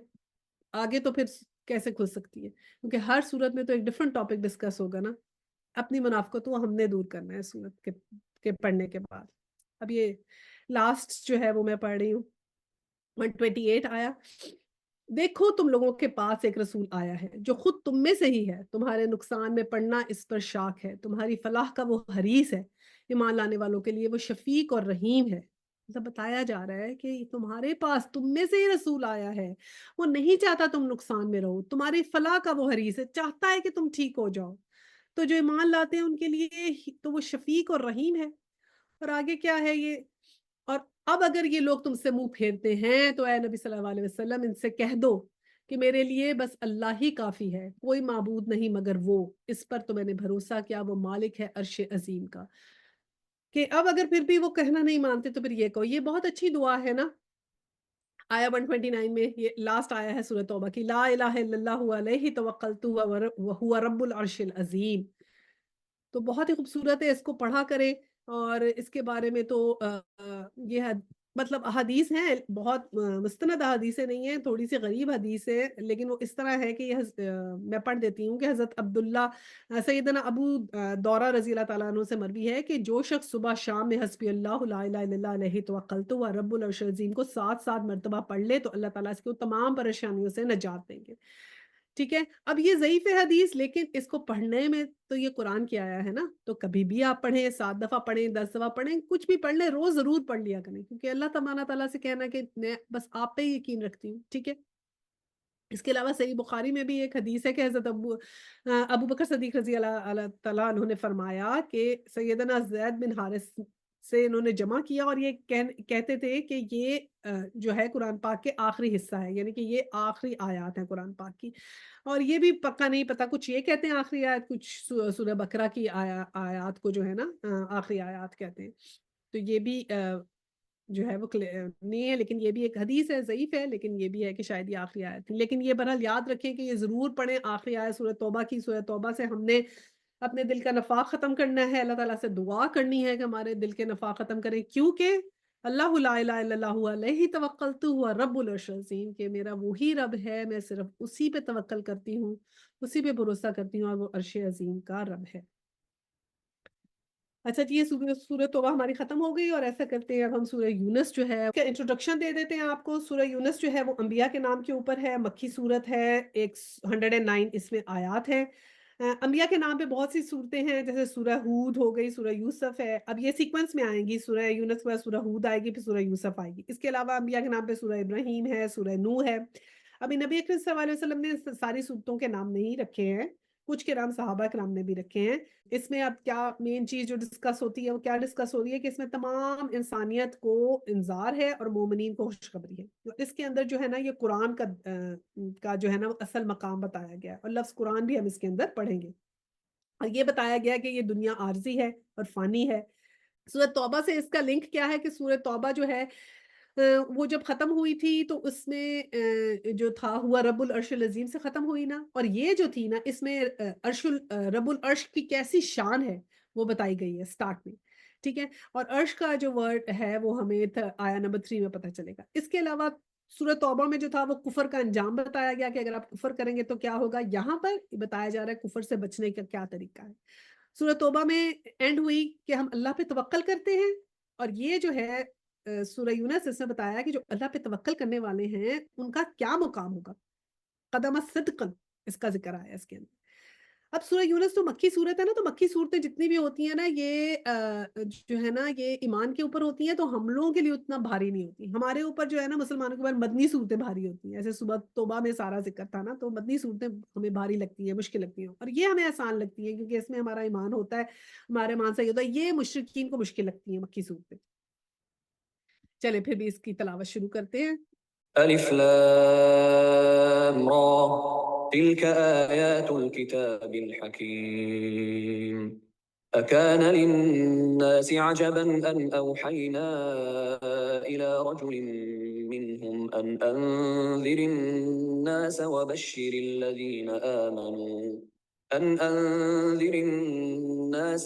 آگے تو پھر کیسے کھل سکتی ہے، کیونکہ ہر صورت میں تو ایک ڈفرنٹ ٹاپک ڈسکس ہوگا نا۔ اپنی منافقت وہ ہم نے دور کرنا ہے صورت کے پڑھنے کے بعد۔ اب یہ لاسٹ جو ہے وہ میں پڑھ رہی ہوں 128 آیا، دیکھو تم لوگوں کے پاس ایک رسول آیا ہے جو خود تم میں سے ہی ہے، تمہارے نقصان میں پڑنا اس پر شاک ہے، تمہاری فلاح کا وہ حریص ہے، ایمان لانے والوں کے لیے وہ شفیق اور رحیم ہے۔ مطلب بتایا جا رہا ہے کہ تمہارے پاس تم میں سے ہی رسول آیا ہے، وہ نہیں چاہتا تم نقصان میں رہو، تمہاری فلاح کا وہ حریص ہے، چاہتا ہے کہ تم ٹھیک ہو جاؤ، تو جو ایمان لاتے ہیں ان کے لیے تو وہ شفیق اور رحیم ہے۔ اور آگے کیا ہے یہ، اور اب اگر یہ لوگ تم سے منہ پھیرتے ہیں تو اے نبی صلی اللہ علیہ وسلم ان سے کہہ دو کہ میرے لیے بس اللہ ہی کافی ہے، کوئی معبود نہیں مگر وہ، اس پر تو میں نے بھروسہ کیا، وہ مالک ہے عرش عظیم کا۔ کہ اب اگر پھر بھی وہ کہنا نہیں مانتے تو پھر یہ کہو، یہ بہت اچھی دعا ہے نا، آیا 129 میں، یہ لاسٹ آیا ہے سورۃ توبہ کی، لا الہ الا اللہ علیہ توکلت وہو رب العرش العظیم۔ تو بہت ہی خوبصورت ہے، اس کو پڑھا کریں، اور اس کے بارے میں تو یہ مطلب احادیث ہیں بہت، مستند احادیثیں نہیں ہیں، تھوڑی سی غریب حدیث ہے، لیکن وہ اس طرح ہے کہ یہ میں پڑھ دیتی ہوں کہ حضرت عبداللہ سیدنا ابو دورہ رضی اللہ تعالیٰ عنہ سے مروی ہے کہ جو شخص صبح شام میں حسبی اللہ لا الہ الا اللہ علیہ توکلت و رب العرش العظیم کو 7 مرتبہ پڑھ لے تو اللہ تعالیٰ اس کو تمام پریشانیوں سے نجات دیں گے۔ ٹھیک ہے؟ اب یہ ضعیف حدیث، لیکن اس کو پڑھنے میں تو یہ قرآن کی آیا ہے نا، تو کبھی بھی آپ پڑھیں، 7 دفعہ پڑھیں، 10 دفعہ پڑھیں، کچھ بھی پڑھ لیں، روز ضرور پڑھ لیا کریں، کیونکہ اللہ تبارک تعالیٰ سے کہنا کہ میں بس آپ پہ ہی یقین رکھتی ہوں، ٹھیک ہے؟ اس کے علاوہ صحیح بخاری میں بھی ایک حدیث ہے کہ حضرت ابو بکر صدیق رضی اللہ اللہ تعالیٰ عنہ نے فرمایا کہ سیدنا زید بن حارث سے انہوں نے جمع کیا، اور یہ کہتے تھے کہ یہ جو ہے قرآن پاک کے آخری حصہ ہے، یعنی کہ یہ آخری آیات ہیں قرآن پاک کی، اور یہ بھی پکا نہیں پتا، کچھ یہ کہتے ہیں آخری آیت، کچھ سورہ بقرہ کی آیات کو جو ہے نا آخری آیات کہتے ہیں، تو یہ بھی جو ہے وہ نہیں ہے، لیکن یہ بھی ایک حدیث ہے، ضعیف ہے، لیکن یہ بھی ہے کہ شاید یہ آخری آیت تھی، لیکن یہ بہرحال یاد رکھیں کہ یہ ضرور پڑھیں آخری آیت سورہ توبہ کی۔ سورہ توبہ سے ہم نے اپنے دل کا نفاق ختم کرنا ہے، اللہ تعالیٰ سے دعا کرنی ہے کہ ہمارے دل کے نفاق ختم کریں، کیونکہ اللہ لا الہ الا اللہ علیہ توکلت ہوا رب العرش العظیم، کہ میرا وہی رب ہے، میں صرف اسی پہ توکل کرتی ہوں، اسی پہ بھروسہ کرتی ہوں، اور وہ عرش عظیم کا رب ہے۔ اچھا جی، یہ سورہ توبہ ہماری ختم ہو گئی، اور ایسا کرتے ہیں اب ہم سورہ یونس جو ہے کا انٹروڈکشن دے دیتے ہیں آپ کو۔ سورہ یونس جو ہے وہ انبیاء کے نام کے اوپر ہے، مکی صورت ہے، 109 اس میں آیات ہیں۔ انبیاء کے نام پہ بہت سی صورتیں ہیں، جیسے سورہ ہود ہو گئی، سورہ یوسف ہے، اب یہ سیکوینس میں آئیں گی، سورہ یونس کے بعد سورہ ہود آئے گی، پھر سورہ یوسف آئے گی۔ اس کے علاوہ انبیاء کے نام پہ سورہ ابراہیم ہے، سورہ نوح ہے۔ ابھی نبی اکرم صلی اللہ علیہ وسلم نے ساری صورتوں کے نام نہیں رکھے ہیں، کچھ کے نام صحابہ کرام نے بھی رکھے ہیں۔ اس میں اب کیا مین چیز جو ڈسکس ہوتی ہے وہ کیا ڈسکس ہو رہی ہے کہ اس میں تمام انسانیت کو انذار ہے اور مومنین کو خوشخبری ہے، تو اس کے اندر جو ہے نا یہ قرآن کا جو ہے نا اصل مقام بتایا گیا ہے، اور لفظ قرآن بھی ہم اس کے اندر پڑھیں گے، اور یہ بتایا گیا کہ یہ دنیا عارضی ہے اور فانی ہے۔ سورۃ توبہ سے اس کا لنک کیا ہے کہ سورۃ توبہ جو ہے وہ جب ختم ہوئی تھی تو اس میں جو تھا ہوا رب العرش العظیم سے ختم ہوئی نا، اور یہ جو تھی نا اس میں رب العرش کی کیسی شان ہے وہ بتائی گئی ہے سٹارٹ میں، ٹھیک ہے، اور عرش کا جو ورڈ ہے وہ ہمیں آیا نمبر 3 میں پتہ چلے گا۔ اس کے علاوہ سورۃ توبہ میں جو تھا وہ کفر کا انجام بتایا گیا کہ اگر آپ کفر کریں گے تو کیا ہوگا، یہاں پر بتایا جا رہا ہے کفر سے بچنے کا کیا طریقہ ہے۔ سورۃ توبہ میں اینڈ ہوئی کہ ہم اللہ پہ توکل کرتے ہیں، اور یہ جو ہے سورہ یونس اس نے بتایا کہ جو اللہ پہ توکل کرنے والے ہیں ان کا کیا مقام ہوگا، قدم صدقن اس کا ذکر آیا اس کے اندر۔ اب سورہ یونس تو مکی صورت ہے نا، تو مکی صورتیں جتنی بھی ہوتی ہیں نا یہ جو ہے نا یہ ایمان کے اوپر ہوتی ہیں، تو ہم لوگوں کے لیے اتنا بھاری نہیں ہوتی، ہمارے اوپر جو ہے نا مسلمانوں کے اوپر مدنی صورتیں بھاری ہوتی ہیں، ایسے صبح توبہ میں سارا ذکر تھا نا، تو مدنی صورتیں ہمیں بھاری لگتی ہیں، مشکل لگتی ہیں، اور یہ ہمیں آسان لگتی ہیں کیونکہ اس میں ہمارا ایمان ہوتا ہے، ہمارا ایمان صحیح ہوتا ہے، یہ مشرکین کو مشکل لگتی ہیں مکی صورتیں۔ چلے پھر بھی اس کی تلاوت شروع کرتے ہیں۔ ألف لام را تلك آيات الكتاب الحكيم أكان للناس عجبا أن أوحينا إلى رجل منهم أن أنذر الناس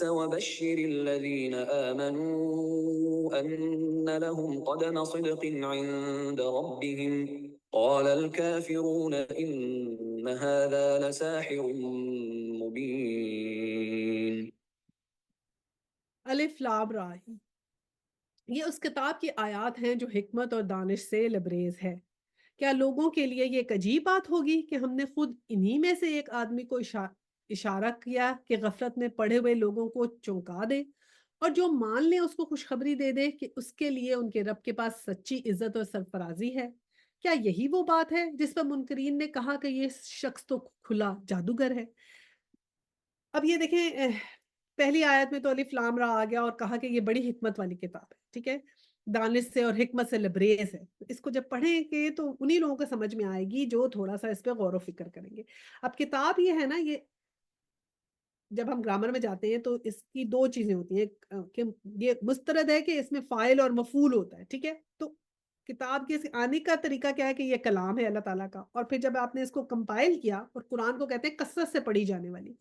وبشر الذين آمنوا أن لهم قدم صدق عند ربهم قال الكافرون إن هذا لساحر مبين الف لام را، یہ اس کتاب کی آیات ہیں جو حکمت اور دانش سے لبریز ہے۔ کیا لوگوں کے لیے یہ ایک عجیب بات ہوگی کہ ہم نے خود انہی میں سے ایک آدمی کو اشارہ کیا کہ غفلت میں پڑے ہوئے لوگوں کو چونکا دے، اور جو مان لے اس کو خوشخبری دے دے کہ اس کے لیے ان کے رب کے پاس سچی عزت اور سرفرازی ہے۔ کیا یہی وہ بات ہے جس پر منکرین نے کہا کہ یہ شخص تو کھلا جادوگر ہے؟ اب یہ دیکھیں پہلی آیت میں تو الف لام را آ گیا اور کہا کہ یہ بڑی حکمت والی کتاب ہے، ٹھیک ہے، دانش سے اور حکمت سے لبریز ہے۔ اس کو جب پڑھیں گے تو انہی لوگوں کو سمجھ میں آئے گی جو تھوڑا سا اس پہ غور و فکر کریں گے۔ اب کتاب یہ ہے نا، یہ جب ہم گرامر میں جاتے ہیں تو اس کی دو چیزیں ہوتی ہیں کہ یہ مسترد ہے کہ اس میں فاعل اور مفعول ہوتا ہے، ٹھیک ہے، تو کتاب کے آنے کا طریقہ کیا ہے کہ یہ کلام ہے اللہ تعالیٰ کا، اور پھر جب آپ نے اس کو کمپائل کیا، اور قرآن کو کہتے ہیں کثرت سے پڑھی جانے والی،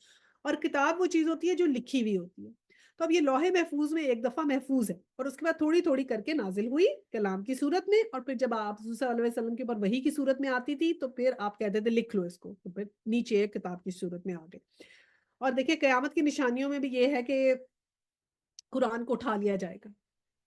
اور کتاب وہ چیز ہوتی ہے جو لکھی ہوئی ہوتی ہے، تو اب یہ لوح محفوظ میں ایک دفعہ محفوظ ہے، اور اس کے بعد تھوڑی تھوڑی کر کے نازل ہوئی کلام کی صورت میں، اور پھر جب آپ صلی اللہ علیہ وسلم کے اوپر وحی کی صورت میں آتی تھی تو پھر آپ کہتے تھے لکھ لو اس کو، تو پھر نیچے کتاب کی صورت میں آ گئے۔ اور دیکھیں قیامت کی نشانیوں میں بھی یہ ہے کہ قرآن کو اٹھا لیا جائے گا،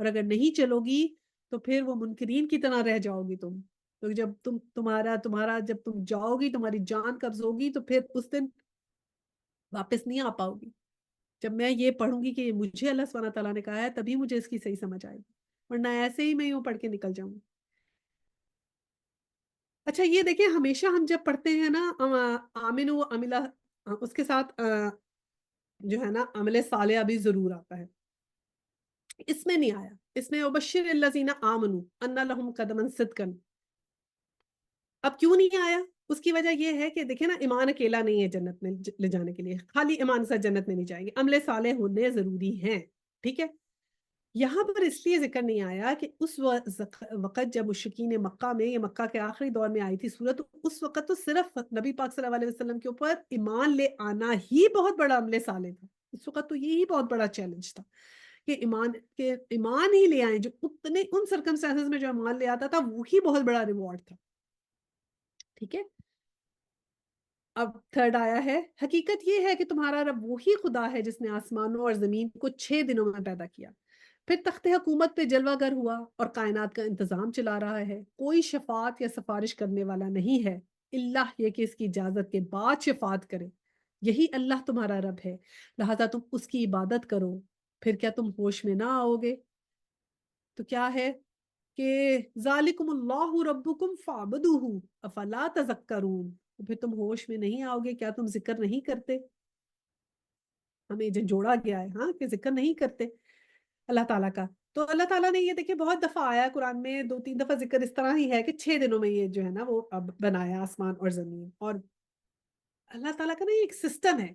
اور اگر نہیں چلو گی تو پھر وہ منکرین کی طرح رہ جاؤ گی تم۔ تو جب تمہارا جب تم جاؤ گی، تمہاری جان قبض ہوگی تو پھر اس دن واپس نہیں آ پاؤ گی۔ جب میں یہ پڑھوں گی کہ یہ مجھے اللہ سبحانہ تعالیٰ نے کہا ہے تبھی مجھے اس کی صحیح سمجھ آئے گی، ورنہ ایسے ہی میں یوں پڑھ کے نکل جاؤں گی۔ اچھا یہ دیکھیں ہمیشہ ہم جب پڑھتے ہیں نا آمن و عملہ، اس کے ساتھ جو ہے نا عمل صالح بھی ضرور آتا ہے، اس میں نہیں آیا۔ اس میں وبشر الذین آمنوا ان لہم قدما صدقا، اب کیوں نہیں آیا؟ اس کی وجہ یہ ہے کہ دیکھیں نا ایمان اکیلا نہیں ہے جنت میں لے جانے کے لیے، خالی ایمان سے جنت میں نہیں جائیں گے، عمل صالح ہونے ضروری ہیں، ٹھیک ہے؟ یہاں پر اس لیے ذکر نہیں آیا کہ اس وقت جب مشرکین مکہ میں، یہ مکہ کے آخری دور میں آئی تھی سورت، اس وقت تو صرف نبی پاک صلی اللہ علیہ وسلم کے اوپر ایمان لے آنا ہی بہت بڑا عمل صالح تھا۔ اس وقت تو یہی بہت بڑا چیلنج تھا کہ ایمان ہی لے آئیں، جو اتنے ان سرکمسٹانسز میں جو ایمان لے آتا تھا وہی بہت بڑا ریوارڈ تھا، ٹھیک ہے؟ اب تھرڈ آیا ہے، حقیقت یہ ہے کہ تمہارا رب وہی خدا ہے جس نے آسمانوں اور زمین کو 6 دنوں میں پیدا کیا، پھر تخت حکومت پہ جلوہ گر ہوا اور کائنات کا انتظام چلا رہا ہے۔ کوئی شفاعت یا سفارش کرنے والا نہیں ہے اللہ یہ کہ اس کی اجازت کے بعد شفاعت کرے، یہی اللہ تمہارا رب ہے، لہذا تم اس کی عبادت کرو، پھر کیا تم ہوش میں نہ آؤ گے؟ تو کیا ہے کہ ذالکم اللہ ربکم فاعبدوہ افلا تذکرون، تو پھر تم ہوش میں نہیں آؤ گے، کیا تم ذکر نہیں کرتے؟ ہمیں جھنجھوڑا گیا ہے ہاں کہ ذکر نہیں کرتے اللہ تعالیٰ کا۔ تو اللہ تعالیٰ نے یہ دیکھیں بہت دفعہ آیا ہے قرآن میں، 2-3 دفعہ ذکر اس طرح ہی ہے کہ 6 دنوں میں یہ جو ہے نا وہ اب بنایا آسمان اور زمین، اور اللہ تعالیٰ کا نا یہ ایک سسٹم ہے،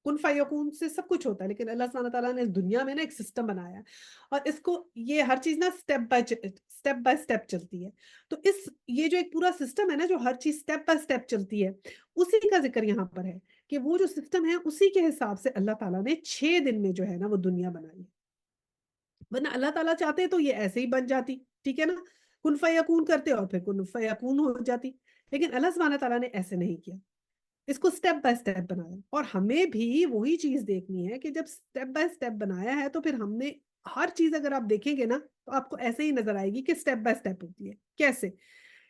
کن فیکون سے سب کچھ ہوتا ہے، لیکن اللہ سبحانہ تعالیٰ نے اس دنیا میں نا ایک سسٹم بنایا ہے، اور اس کو یہ ہر چیز نا سٹیپ بائی سٹیپ چلتی ہے۔ تو یہ جو ایک پورا سسٹم ہے نا، جو ہر چیز سٹیپ بائی سٹیپ چلتی ہے، اسی کا ذکر یہاں پر ہے کہ وہ جو سسٹم ہے اسی کے حساب سے اللہ تعالیٰ نے 6 دن میں جو ہے نا وہ دنیا بنائی ہے، ورنہ اللہ تعالیٰ چاہتے تو یہ ایسے ہی بن جاتی، ٹھیک ہے نا، کن فیکون کرتے اور پھر کن فیکون ہو جاتی، لیکن اللہ سبحانہ تعالیٰ نے ایسے نہیں کیا، اس کو سٹیپ بائی سٹیپ بنایا۔ اور ہمیں بھی وہی چیز دیکھنی ہے کہ جب سٹیپ بائی سٹیپ بنایا ہے تو پھر ہم نے ہر چیز اگر آپ دیکھیں گے نا تو آپ کو ایسے ہی نظر آئے گی کہ سٹیپ بائی سٹیپ ہوتی ہے۔ کیسے؟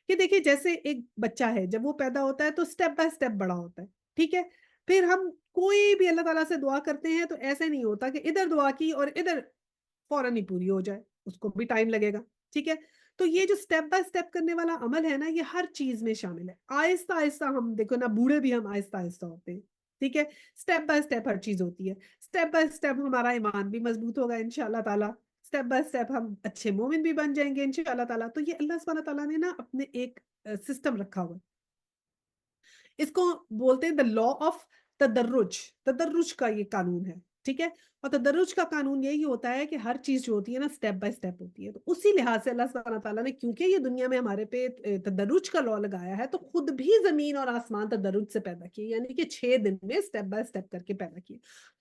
کہ دیکھیں جیسے ایک بچہ ہے جب وہ پیدا ہوتا ہے تو سٹیپ بائی سٹیپ بڑا ہوتا ہے، ٹھیک ہے؟ پھر ہم کوئی بھی اللہ تعالیٰ سے دعا کرتے ہیں تو ایسے نہیں ہوتا کہ ادھر دعا کی اور ادھر فوراً ہی پوری ہو جائے، اس کو بھی ٹائم لگے گا، ٹھیک ہے؟ تو یہ جو سٹیپ بائی سٹیپ کرنے والا عمل ہے نا، یہ ہر چیز میں شامل ہے۔ آہستہ آہستہ ہم دیکھو نا، بوڑھے بھی ہم آہستہ آہستہ ہوتے ہیں، ٹھیک ہے؟ سٹیپ بائی سٹیپ ہر چیز ہوتی ہے، سٹیپ بائی سٹیپ ہمارا ایمان بھی مضبوط ہوگا انشاءاللہ تعالیٰ، سٹیپ بائی سٹیپ ہم اچھے مومن بھی بن جائیں گے انشاءاللہ تعالیٰ۔ تو یہ اللہ سبحانہ تعالیٰ نے نا اپنے ایک سسٹم رکھا ہوا ہے، اس کو بولتے ہیں دا لا آف تدرج، تدرج کا یہ قانون ہے، ٹھیک ہے؟ اور تدرج کا قانون یہی ہوتا ہے کہ ہر چیز جو ہوتی ہے نا سٹیپ بائی سٹیپ ہوتی ہے، تو اسی لحاظ سے اللہ سبحانہ تعالیٰ نے کیونکہ یہ دنیا میں ہمارے پہ تدرج کا لا لگایا ہے، تو خود بھی زمین اور آسمان تدرج سے پیدا کیے، یعنی کہ 6 دن میں سٹیپ بائی سٹیپ کر کے پیدا کیے۔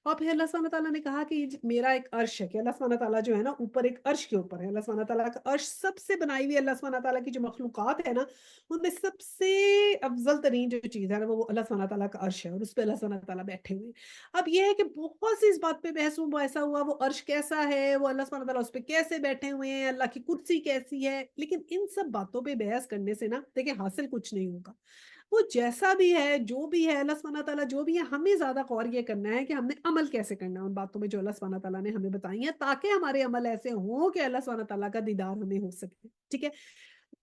اور پھر اللہ سبحانہ تعالیٰ نے کہا کہ یہ میرا ایک عرش ہے، کہ اللہ سبحانہ تعالیٰ جو ہے نا اوپر ایک عرش کے اوپر ہے، اللہ سبحانہ تعالیٰ کا عرش سب سے بنائی ہوئی اللہ سبحانہ تعالیٰ کی جو مخلوقات ہے نا ان میں سب سے افضل ترین جو چیز ہے نا وہ اللہ سبحانہ تعالیٰ کا عرش ہے، اور اس پہ اللہ سبحانہ تعالیٰ بیٹھے ہوئے ہیں۔ اب یہ ہے کہ بہت سی اس بات پہ بحث وہ ایسا ہوا، وہ عرش کیسا ہے، وہ اللہ سبحانہ تعالیٰ اس پہ کیسے بیٹھے ہوئے ہیں، اللہ کی کرسی کیسی ہے، لیکن ان سب باتوں پہ بحث کرنے سے نا دیکھیں حاصل کچھ نہیں ہوگا۔ وہ جیسا بھی ہے، جو بھی ہے، اللہ سبحانہ تعالیٰ جو بھی ہے، ہمیں زیادہ غور یہ کرنا ہے کہ ہم نے عمل کیسے کرنا ہے ان باتوں میں جو اللہ سبحانہ تعالیٰ نے ہمیں بتائی ہیں، تاکہ ہمارے عمل ایسے ہوں کہ اللہ سبحانہ تعالیٰ کا دیدار ہمیں ہو سکے، ٹھیک ہے؟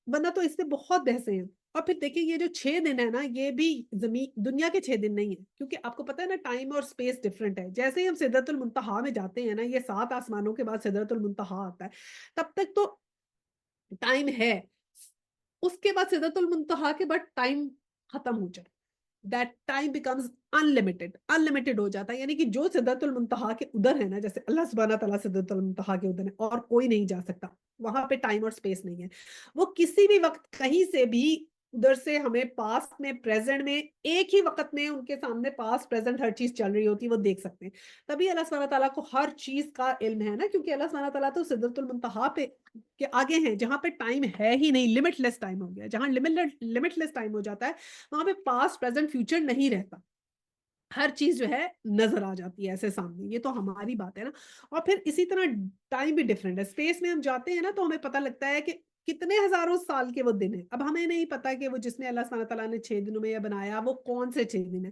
ورنہ تو اس سے بہت بحثیں ہیں۔ اور پھر دیکھیں یہ جو 6 دن ہے نا، یہ بھی زمین دنیا کے 6 دن نہیں ہے، کیونکہ آپ کو پتا ہے نا ٹائم اور اسپیس ڈفرنٹ ہے۔ جیسے ہی ہم سدرۃ المنتہا میں جاتے ہیں نا، یہ 7 آسمانوں کے بعد سدرۃ المنتہا آتا ہے، تب تک تو ٹائم ہے، اس کے بعد سدرۃ المنتہا کے بعد ٹائم ختم ہو جائے، that time becomes unlimited، unlimited ہو جاتا ہے، یعنی کہ جو سدرۃ المنتہا کے ادھر ہے نا، جیسے اللہ سبحانہ تعالیٰ سدرۃ المنتہا کے ادھر ہے اور کوئی نہیں جا سکتا، وہاں پہ ٹائم اور سپیس نہیں ہے، وہ کسی بھی وقت کہیں سے بھی ادھر سے ہمیں پاسٹ میں پریزنٹ میں ایک ہی وقت میں ان کے سامنے پاسٹ پریزنٹ ہر چیز چل رہی ہوتی ہے، وہ دیکھ سکتے ہیں۔ تبھی اللہ سبحانہ تعالیٰ کو ہر چیز کا علم ہے نا، کیونکہ اللہ سبحانہ تعالیٰ تو سدرۃ المنتہا پہ کے آگے ہیں جہاں پہ ٹائم ہے ہی نہیں، لمٹ لیس ٹائم ہو گیا، جہاں لمٹ لیس ٹائم ہو جاتا ہے وہاں پہ پاسٹ پریزنٹ فیوچر نہیں رہتا، ہر چیز جو ہے نظر آ جاتی ہے ایسے سامنے، یہ تو ہماری بات ہے نا۔ اور پھر اسی طرح ٹائم بھی ڈفرینٹ ہے، اسپیس میں ہم جاتے ہیں نا تو ہمیں پتہ لگتا ہے کہ کتنے ہزاروں سال کے وہ دن ہیں، اب ہمیں نہیں پتا کہ وہ جس میں اللہ سبحانہ تعالیٰ نے 6 دنوں میں یہ بنایا وہ کون سے 6 دن ہیں،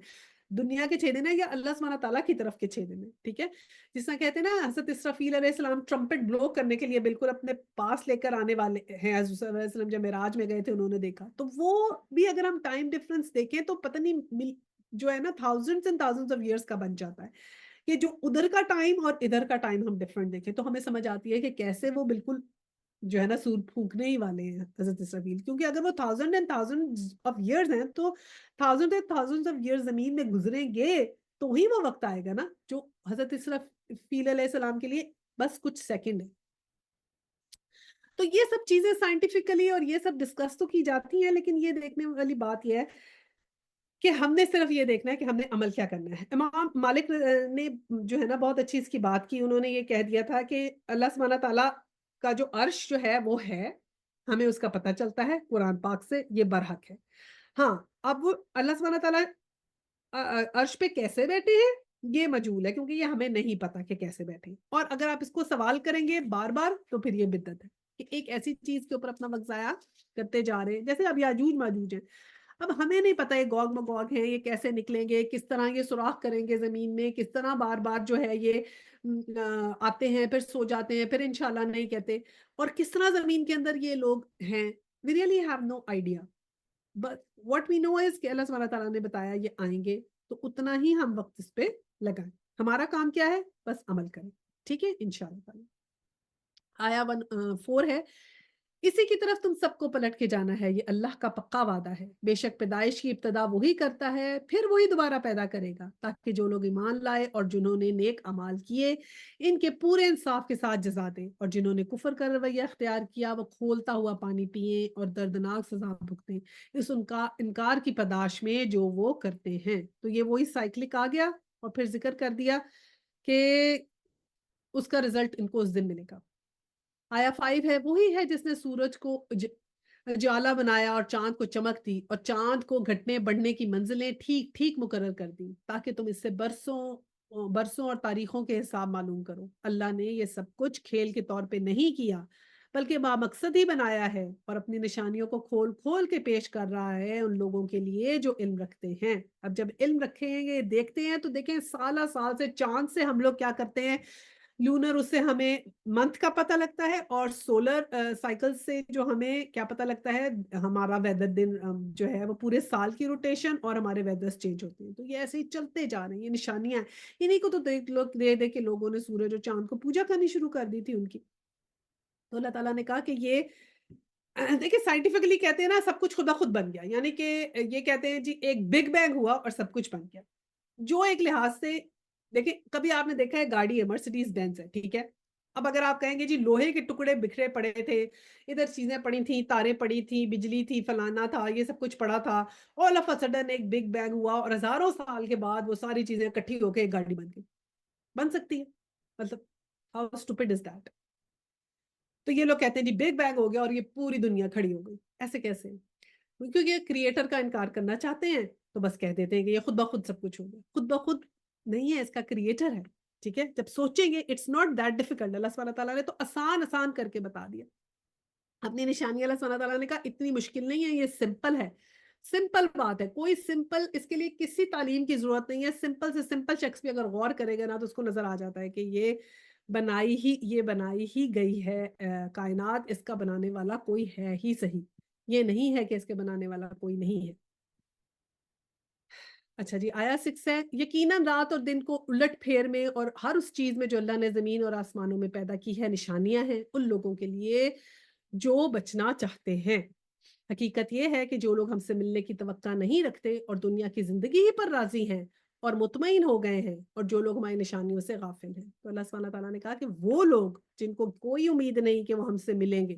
دنیا کے 6 دن ہیں یا اللہ سبحانہ تعالیٰ کی طرف کے 6 دن ہیں، ٹھیک ہے؟ جس طرح کہتے ہیں نا حضرت اسرافیل علیہ السلام ٹرمپٹ بلو کرنے کے لیے بالکل اپنے پاس لے کر آنے والے ہیں، حضرت صلی اللہ علیہ وسلم جب معراج میں گئے تھے انہوں نے دیکھا، تو وہ بھی اگر ہم ٹائم ڈفرنس دیکھیں تو پتہ نہیں جو ہے نا thousands and thousands of years کا بن جاتا ہے، کہ جو ادھر کا ٹائم اور ادھر کا ٹائم ہم ڈفرنٹ دیکھیں تو ہمیں سمجھ آتی ہے کہ کیسے وہ بالکل جو ہے نا سور پھونکنے ہی والے ہیں حضرت اسرافیل، کیونکہ اگر وہ thousand and thousand of years ہیں تو thousand and thousand of years زمین میں گزریں گے تو ہی وہ وقت آئے گا نا جو حضرت اسرافیل علیہ السلام کے لیے بس کچھ سیکنڈ ہے۔ تو یہ سب چیزیں سائنٹیفکلی اور یہ سب ڈسکس تو کی جاتی ہیں، لیکن یہ دیکھنے والی بات یہ ہے کہ ہم نے صرف یہ دیکھنا ہے کہ ہم نے عمل کیا کرنا ہے۔ امام مالک نے جو ہے نا بہت اچھی اس کی بات کی، انہوں نے یہ کہہ دیا تھا کہ اللہ سبحانہ تعالیٰ کا جو عرش جو ہے وہ ہے، ہمیں اس کا پتہ چلتا ہے قرآن پاک سے، یہ برحق ہے۔ ہاں، اب وہ اللہ سبحانہ تعالیٰ عرش پہ کیسے بیٹھے ہیں یہ مجہول ہے، کیونکہ یہ ہمیں نہیں پتا کہ کیسے بیٹھے ہیں، اور اگر آپ اس کو سوال کریں گے بار بار تو پھر یہ بدعت ہے کہ ایک ایسی چیز کے اوپر اپنا وقت ضائع کرتے جا رہے ہیں، جیسے اب یاجوج ماجوج ہیں، اب ہمیں نہیں پتا یہ گوگ مگوگ ہیں، یہ کیسے نکلیں گے، کس طرح یہ سوراخ کریں گے زمین میں، کس طرح بار بار جو ہے یہ آتے ہیں پھر سو جاتے ہیں پھر انشاءاللہ نہیں کہتے، اور کس طرح زمین کے اندر یہ لوگ ہیں، we really have no idea but what we know is کہ اللہ سبحانہ تعالیٰ نے بتایا یہ آئیں گے، تو اتنا ہی ہم وقت اس پہ لگائیں، ہمارا کام کیا ہے بس عمل کریں، ٹھیک ہے انشاءاللہ تعالیٰ۔ آیا 4 ہے، اسی کی طرف تم سب کو پلٹ کے جانا ہے، یہ اللہ کا پکا وعدہ ہے، بے شک پیدائش کی ابتدا وہی کرتا ہے پھر وہی دوبارہ پیدا کرے گا، تاکہ جو لوگ ایمان لائے اور جنہوں نے نیک اعمال کیے ان کے پورے انصاف کے ساتھ جزا دے، اور جنہوں نے کفر کا رویہ اختیار کیا وہ کھولتا ہوا پانی پیئیں اور دردناک سزا بھگتیں اس انکار کی پاداش میں جو وہ کرتے ہیں۔ تو یہ وہی سائیکلک آ گیا اور پھر ذکر کر دیا کہ اس کا رزلٹ ان کو اس دن ملے گا۔ آیا 5 ہے، وہی ہے جس نے سورج کو جالا بنایا اور چاند کو چمک دی اور چاند کو گھٹنے بڑھنے کی منزلیں ٹھیک ٹھیک مقرر کر دی تاکہ تم اس سے برسوں اور تاریخوں کے حساب معلوم کرو۔ اللہ نے یہ سب کچھ کھیل کے طور پہ نہیں کیا بلکہ بامقصد ہی بنایا ہے، اور اپنی نشانیوں کو کھول کھول کے پیش کر رہا ہے ان لوگوں کے لیے جو علم رکھتے ہیں۔ اب جب علم رکھیں گے دیکھتے ہیں تو دیکھیں سالہ سال سے چاند سے ہم لوگ کیا کرتے ہیں، لونر اس سے ہمیں منتھ کا پتہ لگتا ہے، اور سولر سائیکل سے جو ہمیں کیا پتہ لگتا ہے ہمارا ویدر دن جو ہے وہ پورے سال کی روٹیشن اور ہمارے ویدرز چینج ہوتے ہیں، تو یہ ایسے ہی چلتے جا رہے ہیں، یہ نشانیاں ہیں، انہیں کو تو دیکھ کے لوگوں نے سورج اور چاند کو پوجا کرنی شروع کر دی تھی ان کی۔ تو اللہ تعالیٰ نے کہا کہ یہ دیکھیں سائنٹیفکلی کہتے ہیں نا سب کچھ خدا خود بن گیا، یعنی کہ یہ کہتے ہیں جی ایک بگ بینگ ہوا اور سب کچھ بن گیا، جو ایک لحاظ سے دیکھیں کبھی آپ نے دیکھا ہے گاڑی ہے مرسیڈیز بینز ہے، ٹھیک ہے، اب اگر آپ کہیں گے جی لوہے کے ٹکڑے بکھرے پڑے تھے، ادھر چیزیں پڑی تھیں، تاریں پڑی تھیں، بجلی تھی، فلانا تھا، یہ سب کچھ پڑا تھا، آل آف اے سڈن ایک بگ بینگ ہوا اور ہزاروں سال کے بعد وہ ساری چیزیں اکٹھی ہو کے ایک گاڑی بن گئی، بن سکتی ہے؟ مطلب ہاؤ اسٹوپڈ از دیٹ؟ تو یہ لوگ کہتے ہیں جی بگ بینگ ہو گیا اور یہ پوری دنیا کھڑی ہو گئی، ایسے کیسے؟ کیونکہ یہ کریٹر کا انکار کرنا چاہتے ہیں تو بس کہہ دیتے ہیں کہ یہ خود بخود سب کچھ ہو گیا، خود بخود نہیں ہے، اس کا کریٹر ہے، ٹھیک ہے، جب سوچیں گے اٹس ناٹ دیٹ ڈیفیکلٹ، اللہ سبحانہ تعالیٰ نے تو آسان کر کے بتا دیا اپنی نشانی، اللہ سبحانہ تعالیٰ نے کہا اتنی مشکل نہیں ہے، یہ سمپل ہے، سمپل بات ہے، کوئی سمپل اس کے لیے کسی تعلیم کی ضرورت نہیں ہے، سمپل سے سمپل شخص بھی اگر غور کرے گا نا تو اس کو نظر آ جاتا ہے کہ یہ بنائی ہی گئی ہے کائنات، اس کا بنانے والا کوئی ہے ہی صحیح، یہ نہیں ہے کہ اس کے بنانے والا کوئی نہیں ہے۔ اچھا جی، آیا 6 ہے، یقیناً رات اور دن کو الٹ پھیر میں اور ہر اس چیز میں جو اللہ نے زمین اور آسمانوں میں پیدا کی ہے نشانیاں ہیں ان لوگوں کے لیے جو بچنا چاہتے ہیں۔ حقیقت یہ ہے کہ جو لوگ ہم سے ملنے کی توقع نہیں رکھتے اور دنیا کی زندگی ہی پر راضی ہیں اور مطمئن ہو گئے ہیں، اور جو لوگ ہماری نشانیوں سے غافل ہیں، تو اللہ سبحانہ تعالیٰ نے کہا کہ وہ لوگ جن کو کوئی امید نہیں کہ وہ ہم سے ملیں گے،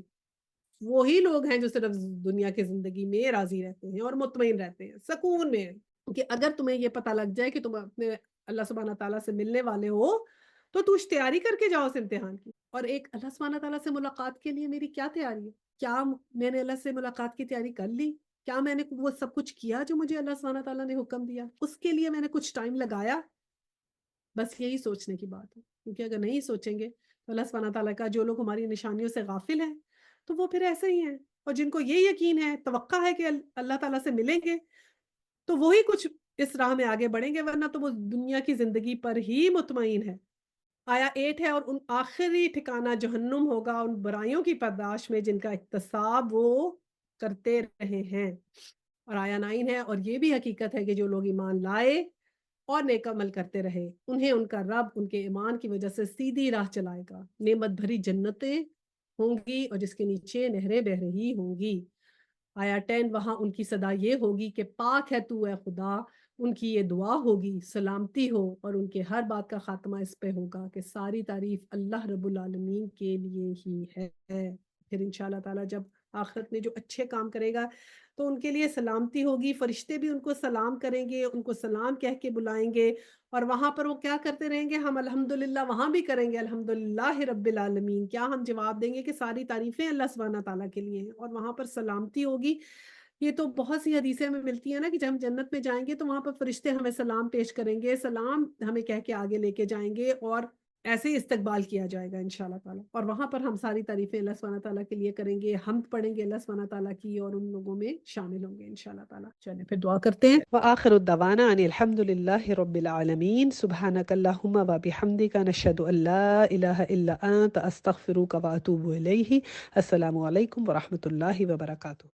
وہی لوگ ہیں جو صرف دنیا کی زندگی میں راضی رہتے ہیں اور مطمئن رہتے ہیں، سکون میں ہیں، کہ اگر تمہیں یہ پتہ لگ جائے کہ تم اپنے اللہ سبحانہ تعالیٰ سے ملنے والے ہو تو تیاری کر کے جاؤ اس امتحان کی۔ اور ایک اللہ سبحانہ تعالیٰ سے ملاقات کے لیے میری کیا تیاری ہے؟ کیا میں نے اللہ سے ملاقات کی تیاری کر لی؟ کیا میں نے وہ سب کچھ کیا جو مجھے اللہ سبحانہ تعالیٰ نے حکم دیا؟ اس کے لیے میں نے کچھ ٹائم لگایا؟ بس یہی سوچنے کی بات ہے، کیونکہ اگر نہیں سوچیں گے تو اللہ سبحانہ تعالیٰ کا جو لوگ ہماری نشانیوں سے غافل ہیں تو وہ پھر ایسے ہی ہیں، اور جن کو یہ یقین ہے، توقع ہے کہ اللہ تعالیٰ سے ملیں گے تو وہی کچھ اس راہ میں آگے بڑھیں گے، ورنہ تو وہ دنیا کی زندگی پر ہی مطمئن ہے۔ آیا 8 ہے، اور ان آخری ٹھکانہ جہنم ہوگا ان برائیوں کی پاداش میں جن کا اکتساب وہ کرتے رہے ہیں۔ اور آیا 9 ہے، اور یہ بھی حقیقت ہے کہ جو لوگ ایمان لائے اور نیک عمل کرتے رہے انہیں ان کا رب ان کے ایمان کی وجہ سے سیدھی راہ چلائے گا، نعمت بھری جنتیں ہوں گی اور جس کے نیچے نہریں بہ رہی ہوں گی۔ آیا 10 وہاں ان کی صدا یہ ہوگی کہ پاک ہے تو اے خدا، ان کی یہ دعا ہوگی سلامتی ہو، اور ان کے ہر بات کا خاتمہ اس پہ ہوگا کہ ساری تعریف اللہ رب العالمین کے لیے ہی ہے۔ پھر انشاءاللہ تعالیٰ جب آخرت میں جو اچھے کام کرے گا تو ان کے لیے سلامتی ہوگی، فرشتے بھی ان کو سلام کریں گے، ان کو سلام کہہ کے بلائیں گے، اور وہاں پر وہ کیا کرتے رہیں گے؟ ہم الحمدللہ وہاں بھی کریں گے، الحمدللہ رب العالمین۔ کیا ہم جواب دیں گے کہ ساری تعریفیں اللہ سبحانہ تعالیٰ کے لیے ہیں، اور وہاں پر سلامتی ہوگی۔ یہ تو بہت سی حدیثیں ہمیں ملتی ہیں نا کہ جب ہم جنت میں جائیں گے تو وہاں پر فرشتے ہمیں سلام پیش کریں گے، سلام ہمیں کہہ کے آگے لے کے جائیں گے، اور ایسے ہی استقبال کیا جائے گا انشاءاللہ تعالیٰ۔ اور وہاں پر ہم ساری تعریفیں اللہ سبحانہ تعالیٰ کے لیے کریں گے، حمد پڑھیں گے اللہ سبحانہ تعالیٰ کی، اور ان لوگوں میں شامل ہوں گے انشاءاللہ تعالیٰ۔ چلیں پھر دعا کرتے ہیں۔ وآخر الدعوانا ان الحمد للہ رب العالمین، سبحانک اللہم وبحمدک، نشہد ان لا الہ الا انت، استغفرک واتوب الیہ۔ السلام علیکم ورحمۃ اللہ وبرکاتہ۔